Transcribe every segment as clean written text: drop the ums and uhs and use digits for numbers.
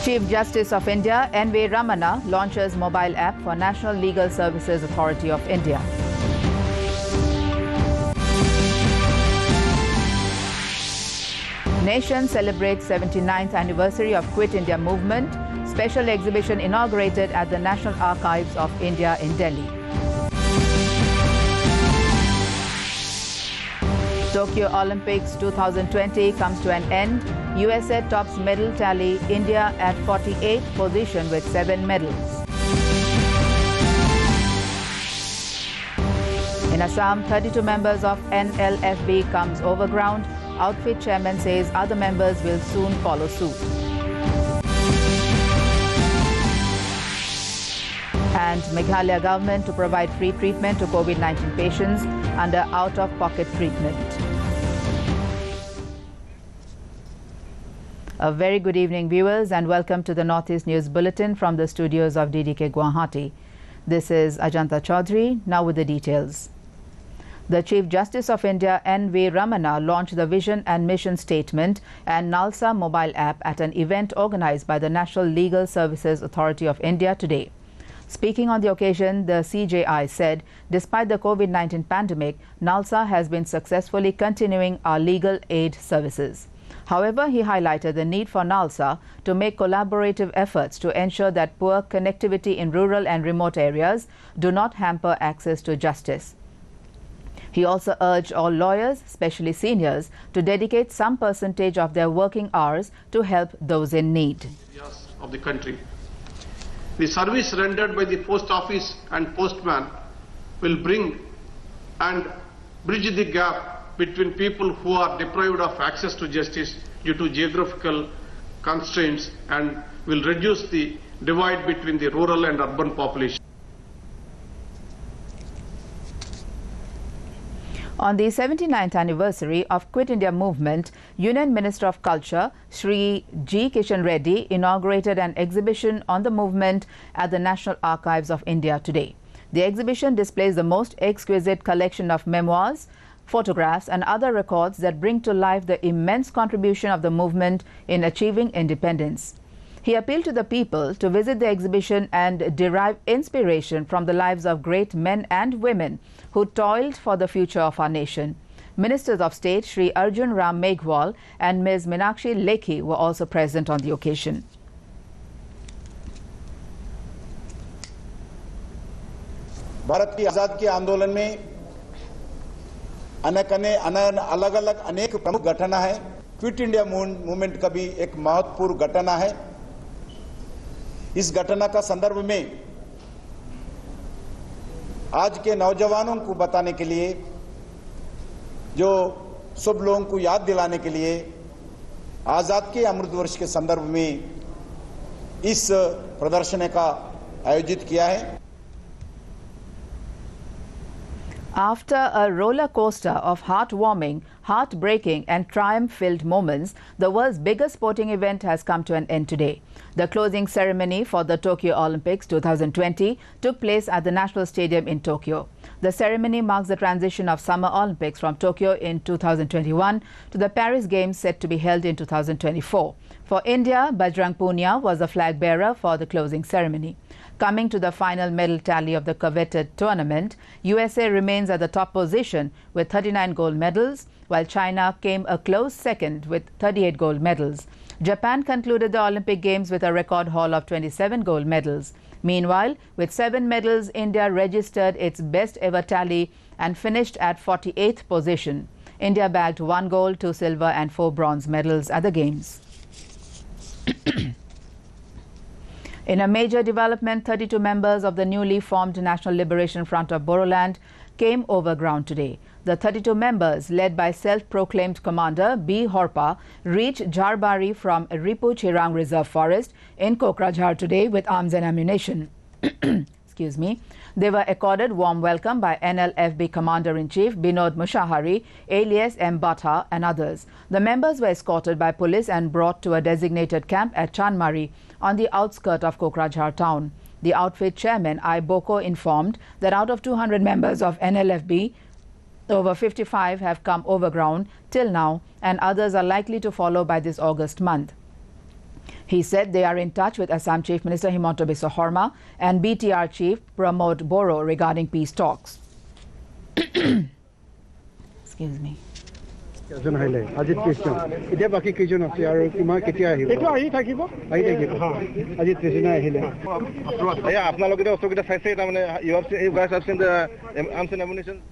Chief Justice of India N.V. Ramana launches mobile app for National Legal Services Authority of India. Nation celebrates 79th anniversary of Quit India movement. Special exhibition inaugurated at the National Archives of India in Delhi. Tokyo Olympics 2020 comes to an end. USA tops medal tally, India at 48th position with 7 medals. In Assam, 32 members of NLFB comes overground. Outfit chairman says other members will soon follow suit. And Meghalaya government to provide free treatment to COVID-19 patients under out-of-pocket treatment. A very good evening, viewers, and welcome to the Northeast News Bulletin from the studios of DDK Guwahati. This is Ajanta Chaudhary. Now with the details. The Chief Justice of India N.V. Ramana launched the Vision and Mission Statement and NALSA mobile app at an event organized by the National Legal Services Authority of India today. Speaking on the occasion, the CJI said, despite the COVID-19 pandemic, NALSA has been successfully continuing our legal aid services. However, he highlighted the need for NALSA to make collaborative efforts to ensure that poor connectivity in rural and remote areas do not hamper access to justice. He also urged all lawyers, especially seniors, to dedicate some percentage of their working hours to help those in need. Of the country. The service rendered by the post office and postman will bring and bridge the gap between people who are deprived of access to justice due to geographical constraints and will reduce the divide between the rural and urban population. On the 79th anniversary of Quit India movement, Union Minister of Culture, Shri G. Kishan Reddy, inaugurated an exhibition on the movement at the National Archives of India today. The exhibition displays the most exquisite collection of memoirs, photographs and other records that bring to life the immense contribution of the movement in achieving independence. He appealed to the people to visit the exhibition and derive inspiration from the lives of great men and women who toiled for the future of our nation. Ministers of State Shri Arjun Ram Meghwal and Ms. Meenakshi Lekhi were also present on the occasion. Bharat की आजाद के आंदोलन में अलग-अलग अनेक प्रमुख घटना है। Quit India movement का भी एक महत्वपूर्ण घटना है। इस घटना का संदर्भ में आज के नौजवानों को बताने के लिए, जो सब लोगों को याद दिलाने के लिए आजाद के अमृत वर्ष के संदर्भ में इस प्रदर्शन का आयोजित किया है। After a roller coaster of heartwarming, heartbreaking and triumph-filled moments, the world's biggest sporting event has come to an end today. The closing ceremony for the Tokyo Olympics 2020 took place at the National Stadium in Tokyo. The ceremony marks the transition of Summer Olympics from Tokyo in 2021 to the Paris Games set to be held in 2024. For India, Bajrang Punia was the flag bearer for the closing ceremony. Coming to the final medal tally of the coveted tournament, USA remains at the top position with 39 gold medals, while China came a close second with 38 gold medals. Japan concluded the Olympic Games with a record haul of 27 gold medals. Meanwhile, with 7 medals, India registered its best ever tally and finished at 48th position. India bagged 1 gold, 2 silver and 4 bronze medals at the Games. In a major development, 32 members of the newly formed National Liberation Front of Bodoland came overground today. The 32 members, led by self-proclaimed Commander B. Horpa, reached Jharbari from Ripu Chirang Reserve Forest in Kokrajhar today with arms and ammunition. Excuse me. They were accorded warm welcome by NLFB Commander-in-Chief Binod Mushahari, alias M. Batha and others. The members were escorted by police and brought to a designated camp at Chanmari on the outskirts of Kokrajhar town. The outfit chairman I. Boko informed that out of 200 members of NLFB, over 55 have come overground till now and others are likely to follow by this August month. He said they are in touch with Assam Chief Minister Himanta Biswa Sarma and BTR Chief Pramod Boro regarding peace talks. Excuse me. Ajit Krishna. Ide baki kijon ase aru kima ketia ahib. Eto ahi thakibo. Ahi thakibo. Ajit Krishna ahile. Aya apnaloke ostokita saise ta mane you guys have seen the arms and ammunition.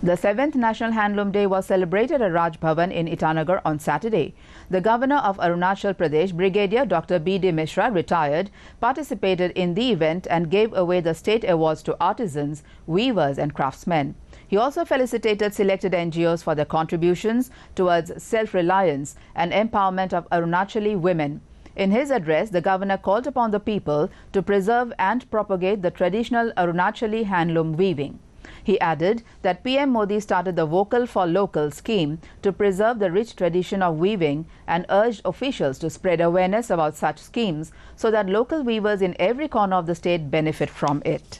The 7th National Handloom Day was celebrated at Raj Bhavan in Itanagar on Saturday. The Governor of Arunachal Pradesh, Brigadier Dr. B.D. Mishra, retired, participated in the event and gave away the state awards to artisans, weavers and craftsmen. He also felicitated selected NGOs for their contributions towards self-reliance and empowerment of Arunachali women. In his address, the Governor called upon the people to preserve and propagate the traditional Arunachali handloom weaving. He added that PM Modi started the Vocal for Local scheme to preserve the rich tradition of weaving and urged officials to spread awareness about such schemes so that local weavers in every corner of the state benefit from it.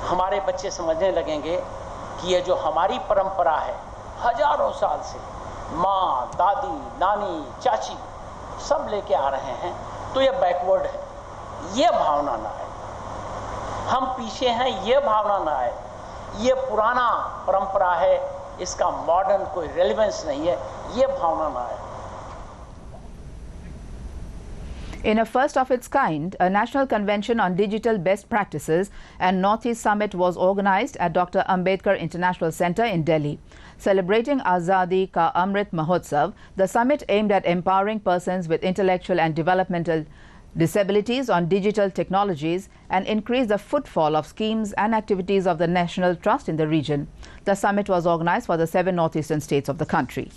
हमारे बच्चे समझने लगेंगे कि ये जो हमारी परंपरा है हजारों साल से माँ, दादी, नानी, चाची सब लेके आ रहे हैं, तो ये बैकवर्ड है, ये भावना ना आए। हम पीछे हैं, ये भावना ना आए। ये पुराना परंपरा है, इसका मॉडर्न कोई रेलेवेंस नहीं है, ये भावना ना आए। In a first of its kind, a national convention on digital best practices and Northeast Summit was organized at Dr. Ambedkar International Center in Delhi. Celebrating Azadi Ka Amrit Mahotsav, the summit aimed at empowering persons with intellectual and developmental disabilities on digital technologies and increase the footfall of schemes and activities of the National Trust in the region. The summit was organized for the 7 northeastern states of the country.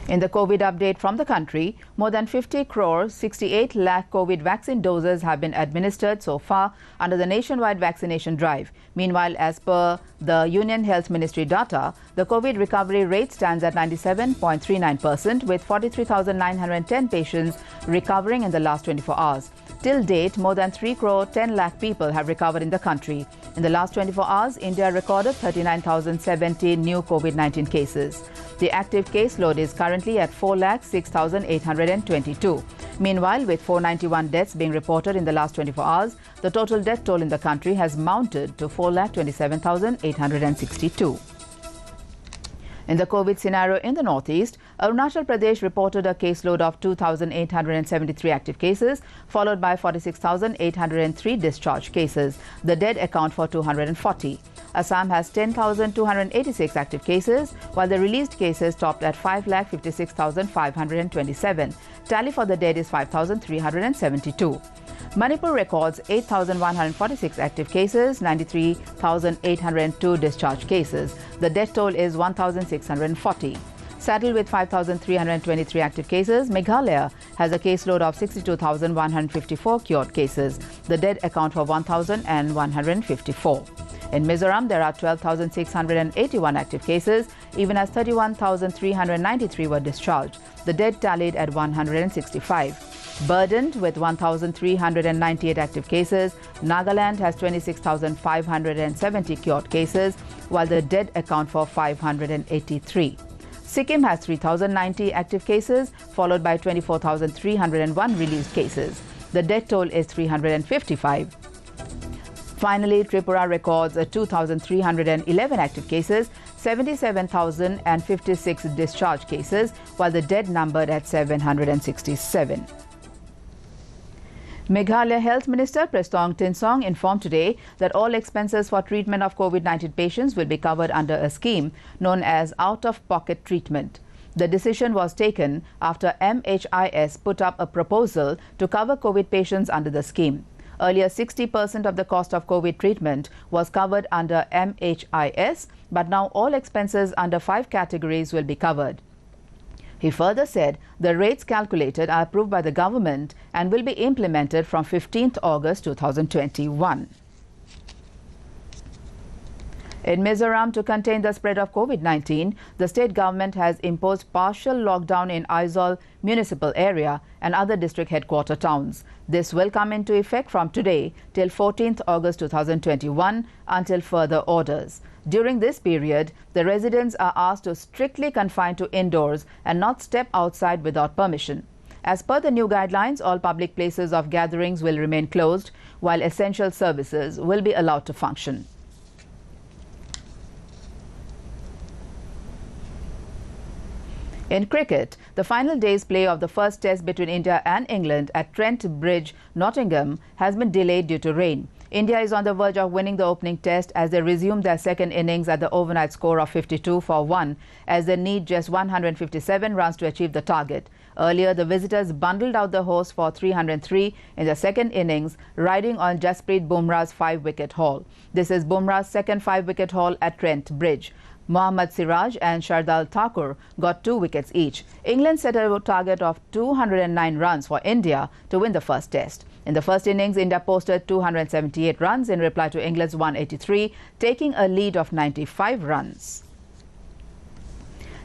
In the COVID update from the country, more than 50 crore 68 lakh COVID vaccine doses have been administered so far under the nationwide vaccination drive. Meanwhile, as per the Union Health Ministry data, the COVID recovery rate stands at 97.39%, with 43,910 patients recovering in the last 24 hours. Till date, more than 3 crore 10 lakh people have recovered in the country. In the last 24 hours, India recorded 39,070 new COVID-19 cases. The active case load is currently at 4,06,822. Meanwhile, with 491 deaths being reported in the last 24 hours, the total death toll in the country has mounted to 4,27,862. In the COVID scenario in the northeast, Arunachal Pradesh reported a caseload of 2,873 active cases, followed by 46,803 discharged cases. The dead account for 240. Assam has 10,286 active cases, while the released cases topped at 5,56,527. Tally for the dead is 5,372. Manipur records 8,146 active cases, 93,802 discharged cases. The death toll is 1,640. Saddled with 5,323 active cases, Meghalaya has a caseload of 62,154 cured cases. The dead account for 1,154. In Mizoram, there are 12,681 active cases, even as 31,393 were discharged. The dead tallied at 165. Burdened with 1,398 active cases, Nagaland has 26,570 cured cases, while the dead account for 583. Sikkim has 3,090 active cases, followed by 24,301 released cases. The death toll is 355. Finally, Tripura records 2,311 active cases, 77,056 discharged cases, while the dead numbered at 767. Meghalaya Health Minister Prestong Tinsong informed today that all expenses for treatment of COVID-19 patients will be covered under a scheme known as out-of-pocket treatment. The decision was taken after MHIS put up a proposal to cover COVID patients under the scheme. Earlier, 60% of the cost of COVID treatment was covered under MHIS, but now all expenses under 5 categories will be covered. He further said the rates calculated are approved by the government and will be implemented from 15th August 2021. In Mizoram, to contain the spread of COVID-19, the state government has imposed partial lockdown in Aizawl municipal area and other district headquarter towns. This will come into effect from today till 14th August 2021 until further orders. During this period, the residents are asked to strictly confine to indoors and not step outside without permission. As per the new guidelines, all public places of gatherings will remain closed, while essential services will be allowed to function. In cricket, the final day's play of the first test between India and England at Trent Bridge, Nottingham, has been delayed due to rain. India is on the verge of winning the opening test as they resume their second innings at the overnight score of 52 for 1, as they need just 157 runs to achieve the target. Earlier, the visitors bundled out the host for 303 in the second innings, riding on Jasprit Bumrah's 5-wicket haul. This is Bumrah's second 5-wicket haul at Trent Bridge. Mohammad Siraj and Shardul Thakur got 2 wickets each. England set a target of 209 runs for India to win the first test. In the first innings, India posted 278 runs in reply to England's 183, taking a lead of 95 runs.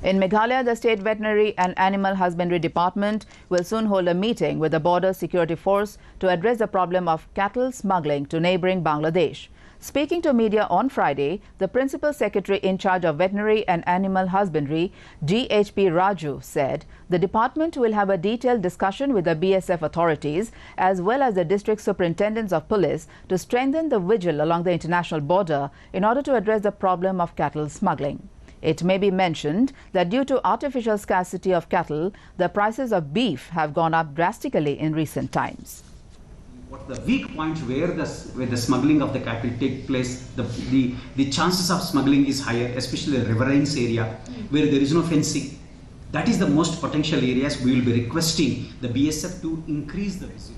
In Meghalaya, the State Veterinary and Animal Husbandry Department will soon hold a meeting with the Border Security Force to address the problem of cattle smuggling to neighbouring Bangladesh. Speaking to media on Friday, the Principal Secretary in charge of Veterinary and Animal Husbandry, GHP Raju, said the department will have a detailed discussion with the BSF authorities as well as the district superintendents of police to strengthen the vigil along the international border in order to address the problem of cattle smuggling. It may be mentioned that due to artificial scarcity of cattle, the prices of beef have gone up drastically in recent times. What the weak points where the smuggling of the cattle take place, the chances of smuggling is higher, especially the riverines area where there is no fencing. That is the most potential areas. We will be requesting the BSF to increase the vision.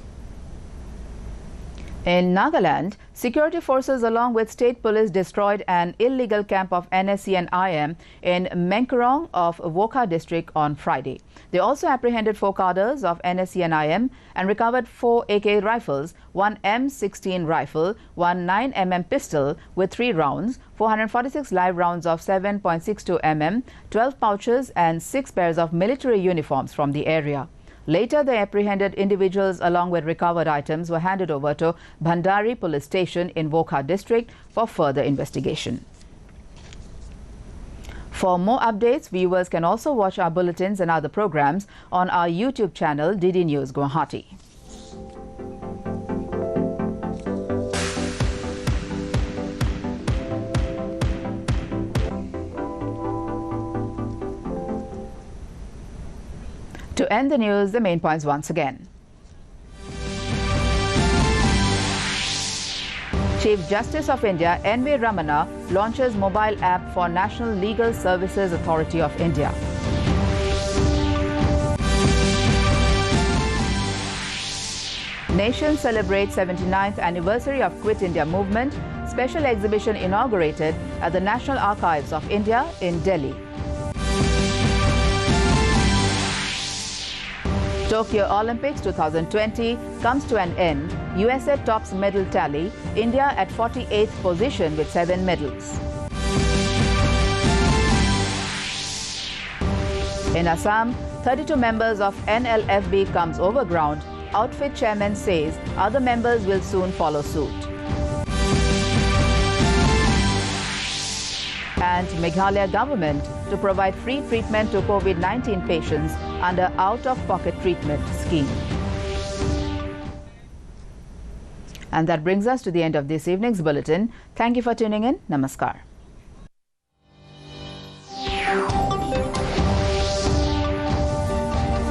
In Nagaland, security forces along with state police destroyed an illegal camp of NSC and IM in Mengkurong of Wokha district on Friday. They also apprehended 4 cadres of NSC and IM and recovered 4 AK rifles, 1 M16 rifle, 1 9mm pistol with 3 rounds, 446 live rounds of 7.62 mm, 12 pouches and 6 pairs of military uniforms from the area. Later, the apprehended individuals along with recovered items were handed over to Bhandari police station in Wokha district for further investigation. For more updates, viewers can also watch our bulletins and other programs on our YouTube channel DD News Guwahati. To end the news, the main points once again. Chief Justice of India N.V. Ramana launches mobile app for National Legal Services Authority of India. Nation celebrates 79th anniversary of Quit India movement. Special exhibition inaugurated at the National Archives of India in Delhi. Tokyo Olympics 2020 comes to an end. USA tops medal tally. India at 48th position with 7 medals. In Assam, 32 members of NLFB comes overground. Outfit chairman says other members will soon follow suit. And Meghalaya government to provide free treatment to COVID-19 patients under out-of-pocket treatment scheme. And that brings us to the end of this evening's bulletin. Thank you for tuning in. Namaskar.